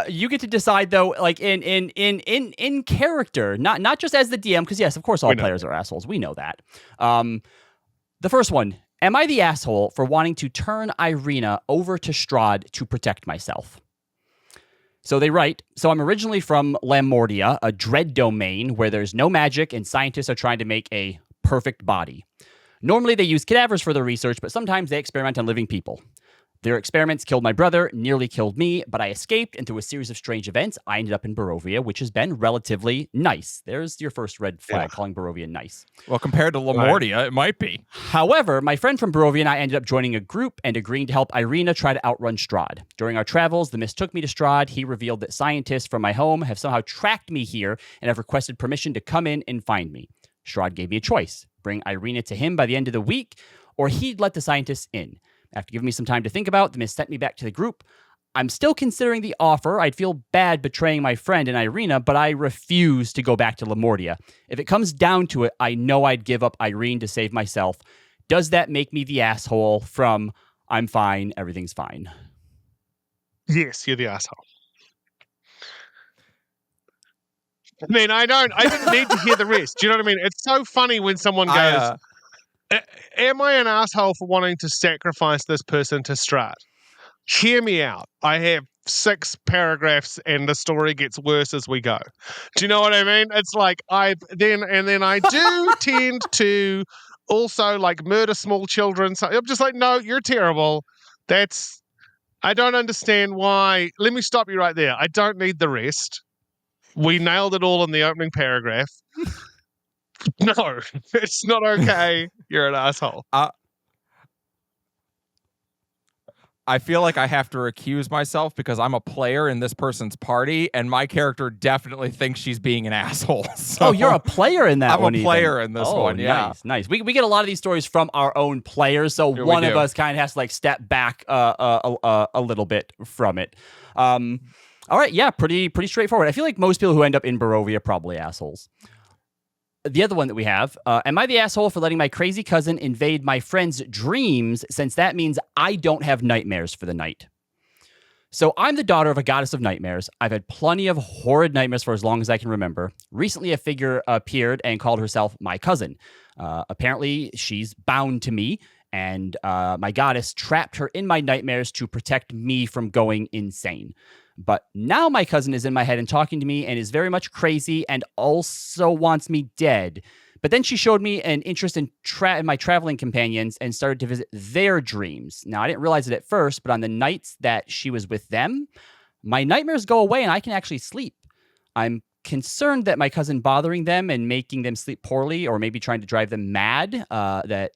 You get to decide though, like in character, not just as the DM, because yes, of course, all We know players are assholes. We know that. The first one: am I the asshole for wanting to turn Irina over to Strahd to protect myself? So they write, so I'm originally from Lamordia, a dread domain where there's no magic and scientists are trying to make a perfect body. Normally they use cadavers for their research, but sometimes they experiment on living people. Their experiments killed my brother, nearly killed me, but I escaped, and through a series of strange events, I ended up in Barovia, which has been relatively nice. There's your first red flag, calling Barovia nice. Well, compared to Lamordia, it might be. However, my friend from Barovia and I ended up joining a group and agreeing to help Irina try to outrun Strahd. During our travels, the mist took me to Strahd. He revealed that scientists from my home have somehow tracked me here and have requested permission to come in and find me. Strahd gave me a choice: bring Irina to him by the end of the week, or he'd let the scientists in. After giving me some time to think about, the mist sent me back to the group. I'm still considering the offer. I'd feel bad betraying my friend and Irina, but I refuse to go back to Lamordia. If it comes down to it, I know I'd give up Irene to save myself. Does that make me the asshole from I'm fine, everything's fine? Yes, you're the asshole. I mean, I didn't need to hear the rest. Do you know what I mean? It's so funny when someone goes, am I an asshole for wanting to sacrifice this person to Strahd? Hear me out. I have 6 paragraphs and the story gets worse as we go. Do you know what I mean? It's like I do tend to also like murder small children. So I'm just like, no, you're terrible. I don't understand why. Let me stop you right there. I don't need the rest. We nailed it all in the opening paragraph. No, it's not okay. You're an asshole. I feel like I have to recuse myself because I'm a player in this person's party, and my character definitely thinks she's being an asshole. So oh, you're a player in that I'm one. I'm a player in this one, yeah. Nice. We get a lot of these stories from our own players, so Yeah, one of us kind of has to like step back a little bit from it. All right, yeah, pretty straightforward. I feel like most people who end up in Barovia are probably assholes. The other one that we have, am I the asshole for letting my crazy cousin invade my friend's dreams, since that means I don't have nightmares for the night? So I'm the daughter of a goddess of nightmares. I've had plenty of horrid nightmares for as long as I can remember. Recently, a figure appeared and called herself my cousin. Apparently, she's bound to me, and my goddess trapped her in my nightmares to protect me from going insane. But now my cousin is in my head and talking to me and is very much crazy and also wants me dead. But then she showed me an interest in my traveling companions and started to visit their dreams. Now, I didn't realize it at first, but on the nights that she was with them, my nightmares go away and I can actually sleep. I'm concerned that my cousin bothering them and making them sleep poorly, or maybe trying to drive them mad. But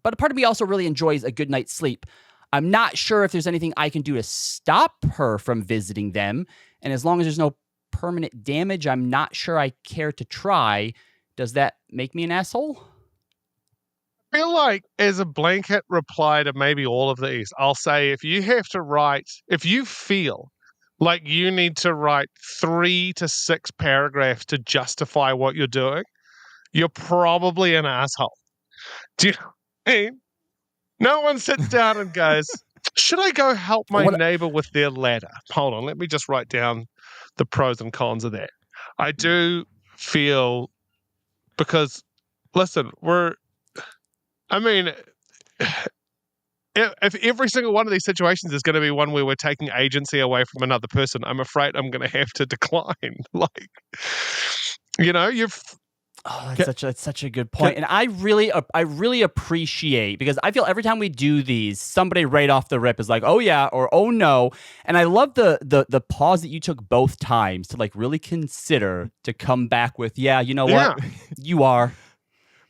a part of me also really enjoys a good night's sleep. I'm not sure if there's anything I can do to stop her from visiting them. And as long as there's no permanent damage, I'm not sure I care to try. Does that make me an asshole? I feel like as a blanket reply to maybe all of these, I'll say if you feel like you need to write 3 to 6 paragraphs to justify what you're doing, you're probably an asshole. Do you know what I mean? No one sits down and goes, should I go help my neighbor with their ladder? Hold on, let me just write down the pros and cons of that. I do feel, because, listen, if every single one of these situations is going to be one where we're taking agency away from another person, I'm afraid I'm going to have to decline. Like, Oh, that's such a good point. And I really appreciate, because I feel every time we do these, somebody right off the rip is like, "Oh yeah," or "Oh no." And I love the pause that you took both times to like really consider to come back with, "Yeah, you know what? You are."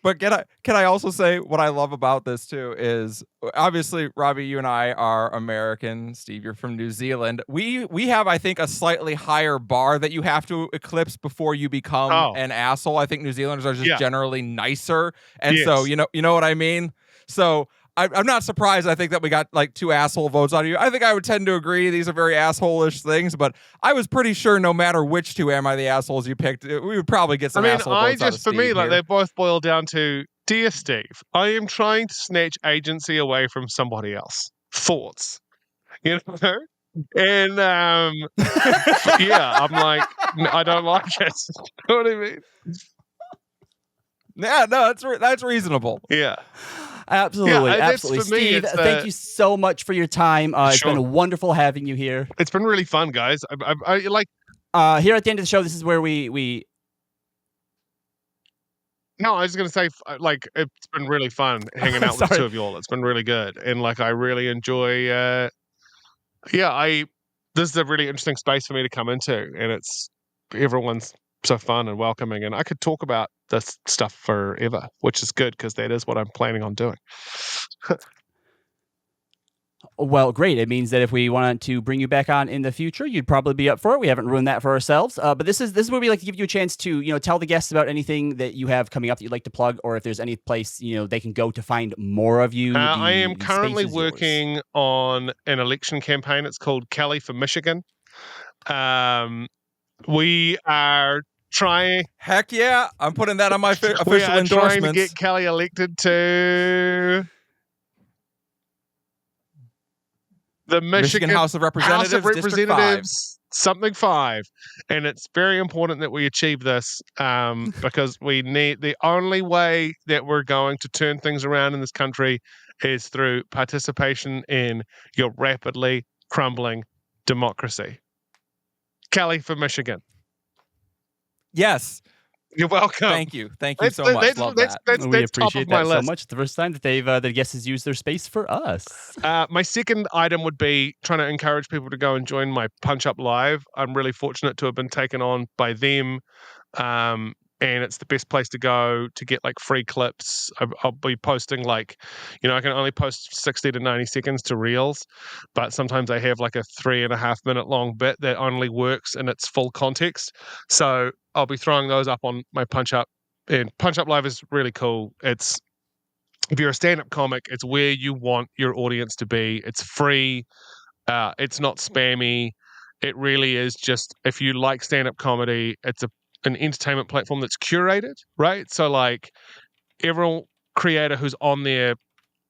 But can I also say what I love about this too is, obviously, Robbie, you and I are American. Steve, you're from New Zealand. We have, I think, a slightly higher bar that you have to eclipse before you become an asshole. I think New Zealanders are just generally nicer, and so you know what I mean. So I'm not surprised. I think that we got like 2 asshole votes out of you. I think I would tend to agree. These are very asshole-ish things, but I was pretty sure no matter which 2 Am I the Assholes you picked, we would probably get some asshole votes out of Steve here. Like, they both boil down to, dear Steve, I am trying to snatch agency away from somebody else. Thoughts. You know? And I'm like, I don't like it. You know what I mean? Yeah, no, that's reasonable. Yeah. Absolutely, absolutely. Steve, thank you so much for your time. It's been wonderful having you here. It's been really fun, guys. I like here at the end of the show, this is where we No, I was going to say, like, it's been really fun hanging out with the 2 of y'all. It's been really good. And like, I really enjoy this is a really interesting space for me to come into, and everyone's so fun and welcoming, and I could talk about this stuff forever, which is good because that is what I'm planning on doing. Well, great. It means that if we wanted to bring you back on in the future, you'd probably be up for it. We haven't ruined that for ourselves. But this is where we like to give you a chance to, tell the guests about anything that you have coming up that you'd like to plug, or if there's any place, they can go to find more of you. I am currently working on an election campaign. It's called Kelly for Michigan. We are trying. Heck yeah. I'm putting that on my official endorsements. Trying to get Kelly elected to the Michigan House of Representatives, District 5. Something 5. And it's very important that we achieve this because we need, the only way that we're going to turn things around in this country is through participation in your rapidly crumbling democracy. Kelly for Michigan. Yes. You're welcome. Thank you so much. Love that. We appreciate that so much. It's the first time that the guests has used their space for us. My second item would be trying to encourage people to go and join my Punch Up Live. I'm really fortunate to have been taken on by them. And it's the best place to go to get like free clips. I'll be posting I can only post 60 to 90 seconds to Reels, but sometimes I have like a 3.5 minute long bit that only works in its full context. So I'll be throwing those up on my Punch Up, and Punch Up Live is really cool. If you're a stand-up comic, it's where you want your audience to be. It's free. It's not spammy. It really is just, if you like stand-up comedy, it's an entertainment platform that's curated, right? So like every creator who's on there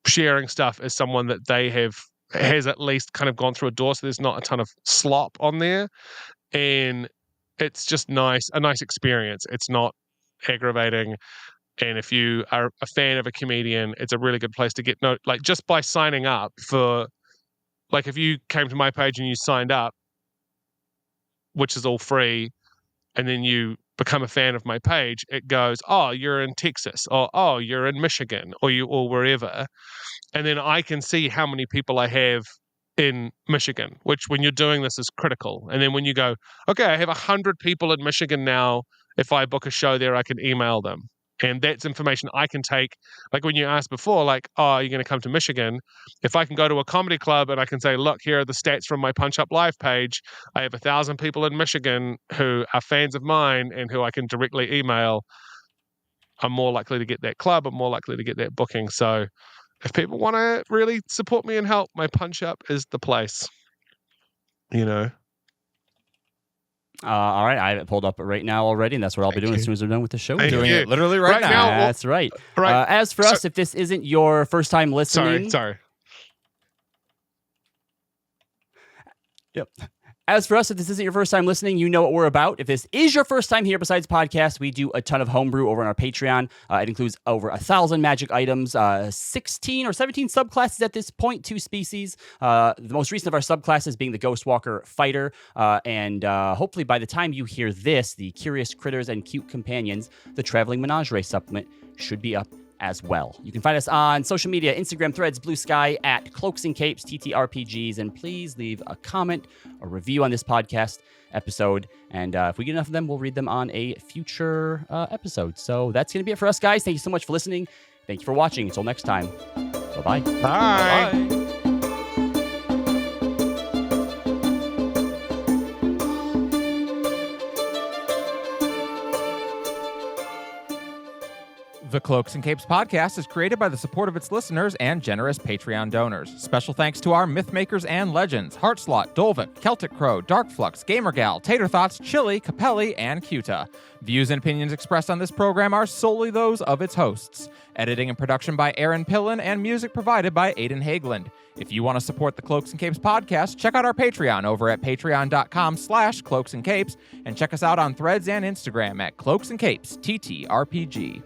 sharing stuff is someone that has at least kind of gone through a door, so there's not a ton of slop on there, and it's just a nice experience. It's not aggravating, and if you are a fan of a comedian, it's a really good place to get just by signing up for, like, if you came to my page and you signed up, which is all free, and then you become a fan of my page, it goes, oh, you're in Texas, or oh, you're in Michigan, or wherever. And then I can see how many people I have in Michigan, which when you're doing this is critical. And then when you go, okay, I have 100 people in Michigan now, if I book a show there, I can email them. And that's information I can take. Like when you asked before, like, oh, you're going to come to Michigan. If I can go to a comedy club and I can say, look, here are the stats from my Punch Up Live page. I have 1,000 people in Michigan who are fans of mine and who I can directly email. I'm more likely to get that club. I'm more likely to get that booking. So if people want to really support me and help, my Punch Up is the place. All right, I have it pulled up right now already, and that's what I'll be doing as soon as we're done with the show. We're doing it literally right now. That's right. As for us, if this isn't your first time listening, sorry. Yep. As for us, if this isn't your first time listening, you know what we're about. If this is your first time here besides podcast, we do a ton of homebrew over on our Patreon. It includes over 1,000 magic items, 16 or 17 subclasses at this point, 2 species. The most recent of our subclasses being the Ghostwalker Fighter. And hopefully by the time you hear this, the Curious Critters and Cute Companions, the Traveling Menagerie supplement, should be up as well. You can find us on social media, Instagram, Threads, Blue Sky, at Cloaks and Capes, TTRPGs, and please leave a comment or review on this podcast episode. And if we get enough of them, we'll read them on a future episode. So that's going to be it for us, guys. Thank you so much for listening. Thank you for watching. Until next time, bye-bye. Bye. Bye. The Cloaks and Capes podcast is created by the support of its listeners and generous Patreon donors. Special thanks to our myth makers and legends, Heartslot, Dolvik, Celtic Crow, Darkflux, Gamergal, Tater Thoughts, Chili, Capelli, and Cuta. Views and opinions expressed on this program are solely those of its hosts. Editing and production by Aaron Pillen and music provided by Aidan Hageland. If you want to support the Cloaks and Capes podcast, check out our Patreon over at patreon.com/Cloaks and Capes and check us out on Threads and Instagram at Cloaks and Capes TTRPG.